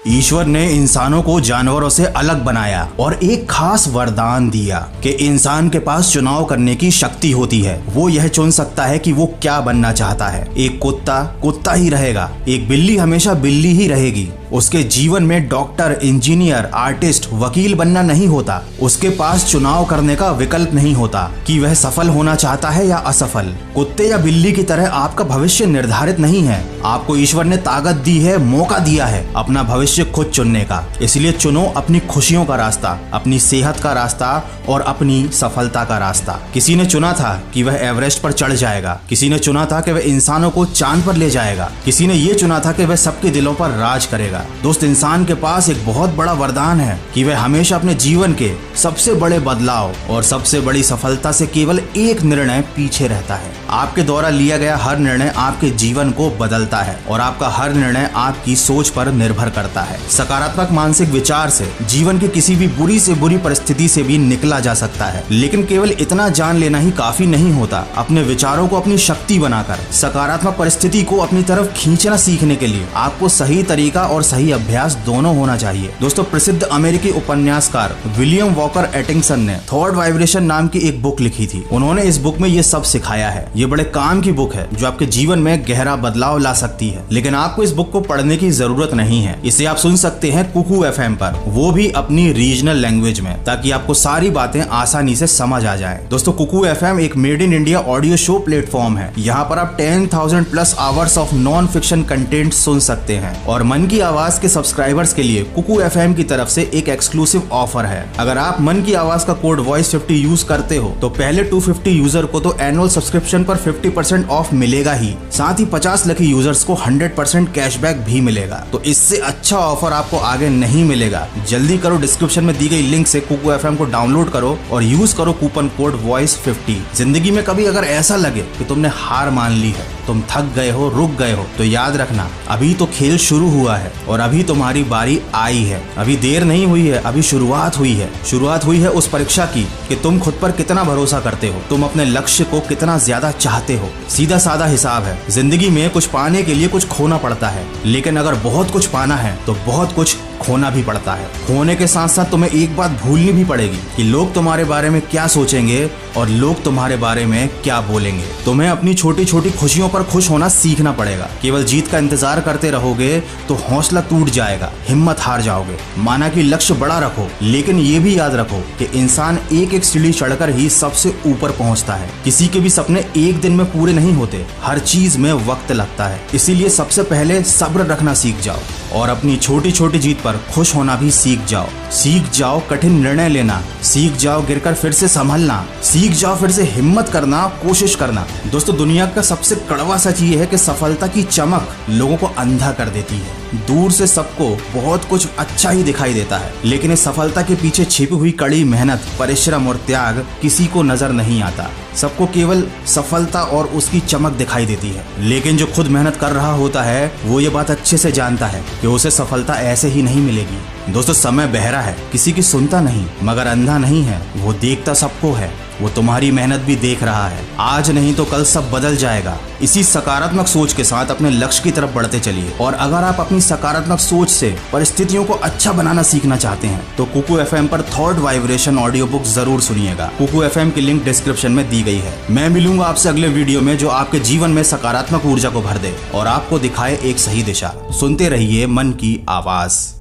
ईश्वर ने इंसानों को जानवरों से अलग बनाया और एक खास वरदान दिया कि इंसान के पास चुनाव करने की शक्ति होती है। वो यह चुन सकता है कि वो क्या बनना चाहता है। एक कुत्ता कुत्ता ही रहेगा, एक बिल्ली हमेशा बिल्ली ही रहेगी। उसके जीवन में डॉक्टर, इंजीनियर, आर्टिस्ट, वकील बनना नहीं होता। उसके पास चुनाव करने का विकल्प नहीं होता कि वह सफल होना चाहता है या असफल। कुत्ते या बिल्ली की तरह आपका भविष्य निर्धारित नहीं है। आपको ईश्वर ने ताकत दी है, मौका दिया है अपना भविष्य खुद चुनने का। इसलिए चुनो अपनी खुशियों का रास्ता, अपनी सेहत का रास्ता और अपनी सफलता का रास्ता। किसी ने चुना था कि वह एवरेस्ट पर चढ़ जाएगा, किसी ने चुना था कि वह इंसानों को चांद पर ले जाएगा, किसी ने ये चुना था कि वह सबके दिलों पर राज करेगा। दोस्त, इंसान के पास एक बहुत बड़ा वरदान है कि वह हमेशा अपने जीवन के सबसे बड़े बदलाव और सबसे बड़ी सफलता से केवल एक निर्णय पीछे रहता है। आपके द्वारा लिया गया हर निर्णय आपके जीवन को बदलता है और आपका हर निर्णय आपकी सोच पर निर्भर करता है। सकारात्मक मानसिक विचार से जीवन की किसी भी बुरी से बुरी परिस्थिति से भी निकला जा सकता है, लेकिन केवल इतना जान लेना ही काफी नहीं होता। अपने विचारों को अपनी शक्ति बनाकर सकारात्मक परिस्थिति को अपनी तरफ खींचना सीखने के लिए आपको सही तरीका और सही अभ्यास दोनों होना चाहिए। दोस्तों, प्रसिद्ध अमेरिकी उपन्यासकार विलियम वॉकर एटिंगसन ने थॉट वाइब्रेशन नाम की एक बुक लिखी थी। उन्होंने इस बुक में ये सब सिखाया है। ये बड़े काम की बुक है जो आपके जीवन में गहरा बदलाव ला सकती है, लेकिन आपको इस बुक को पढ़ने की जरूरत नहीं है। इसे आप सुन सकते हैं कुकू एफएम पर, वो भी अपनी रीजनल लैंग्वेज में, ताकि आपको सारी बातें आसानी से समझ आ जाएं। दोस्तों, कुकू एफएम एक made in India audio show platform है। यहाँ पर आप 10,000 plus hours of non fiction content सुन सकते हैं और मन की आवाज के सब्सक्राइबर्स के लिए कुकू एफएम की तरफ से एक एक्सक्लूसिव ऑफर है। अगर आप मन की आवाज का कोड वॉइस 50 यूज करते हो तो पहले 250 यूजर को तो एनुअल सब्सक्रिप्शन पर 50% ऑफ मिलेगा ही, साथ ही 50 लकी यूजर्स को 100% कैशबैक भी मिलेगा। तो इससे अच्छा ऑफर आपको आगे नहीं मिलेगा। जल्दी करो, डिस्क्रिप्शन में दी गई लिंक से कुकू एफएम को डाउनलोड करो और यूज करो कूपन कोड वॉइस 50। जिंदगी में कभी अगर ऐसा लगे कि तुमने हार मान ली है, तुम थक गए हो, रुक गए हो, तो याद रखना अभी तो खेल शुरू हुआ है और अभी तुम्हारी बारी आई है। अभी देर नहीं हुई है, अभी शुरुआत हुई है। शुरुआत हुई है उस परीक्षा की कि तुम खुद पर कितना भरोसा करते हो, तुम अपने लक्ष्य को कितना ज्यादा चाहते हो। सीधा साधा हिसाब है, जिंदगी में कुछ पाने के लिए कुछ खोना पड़ता है, लेकिन अगर बहुत कुछ पाना है तो बहुत कुछ खोना भी पड़ता है। खोने के साथ साथ तुम्हें एक बात भूलनी भी पड़ेगी कि लोग तुम्हारे बारे में क्या सोचेंगे और लोग तुम्हारे बारे में क्या बोलेंगे। तुम्हें अपनी छोटी छोटी खुशियों पर खुश होना सीखना पड़ेगा। केवल जीत का इंतजार करते रहोगे तो हौसला टूट जाएगा, हिम्मत हार जाओगे। माना कि लक्ष्य बड़ा रखो, लेकिन ये भी याद रखो कि इंसान एक एक सीढ़ी चढ़कर ही सबसे ऊपर पहुंचता है। किसी के भी सपने एक दिन में पूरे नहीं होते, हर चीज में वक्त लगता है। इसीलिए सबसे पहले सब्र रखना सीख जाओ और अपनी छोटी छोटी जीत पर खुश होना भी सीख जाओ। सीख जाओ कठिन निर्णय लेना, सीख जाओ गिरकर फिर से संभलना, सीख जाओ फिर से हिम्मत करना, कोशिश करना। दोस्तों, दुनिया का सबसे कड़वा सच ये है कि सफलता की चमक लोगों को अंधा कर देती है। दूर से सबको बहुत कुछ अच्छा ही दिखाई देता है, लेकिन इस सफलता के पीछे छिपी हुई कड़ी मेहनत, परिश्रम और त्याग किसी को नजर नहीं आता। सबको केवल सफलता और उसकी चमक दिखाई देती है, लेकिन जो खुद मेहनत कर रहा होता है वो ये बात अच्छे से जानता है कि उसे सफलता ऐसे ही नहीं मिलेगी। दोस्तों, समय बहरा है, किसी की सुनता नहीं, मगर अंधा नहीं है, वो देखता सबको है। वो तुम्हारी मेहनत भी देख रहा है। आज नहीं तो कल सब बदल जाएगा। इसी सकारात्मक सोच के साथ अपने लक्ष्य की तरफ बढ़ते चलिए। और अगर आप अपनी सकारात्मक सोच से परिस्थितियों को अच्छा बनाना सीखना चाहते हैं तो कुकू एफएम पर थॉट वाइब्रेशन ऑडियो बुक जरूर सुनिएगा। कुकू एफएम की लिंक डिस्क्रिप्शन में दी गई है। मैं मिलूंगा आपसे अगले वीडियो में जो आपके जीवन में सकारात्मक ऊर्जा को भर दे और आपको दिखाए एक सही दिशा। सुनते रहिए मन की आवाज।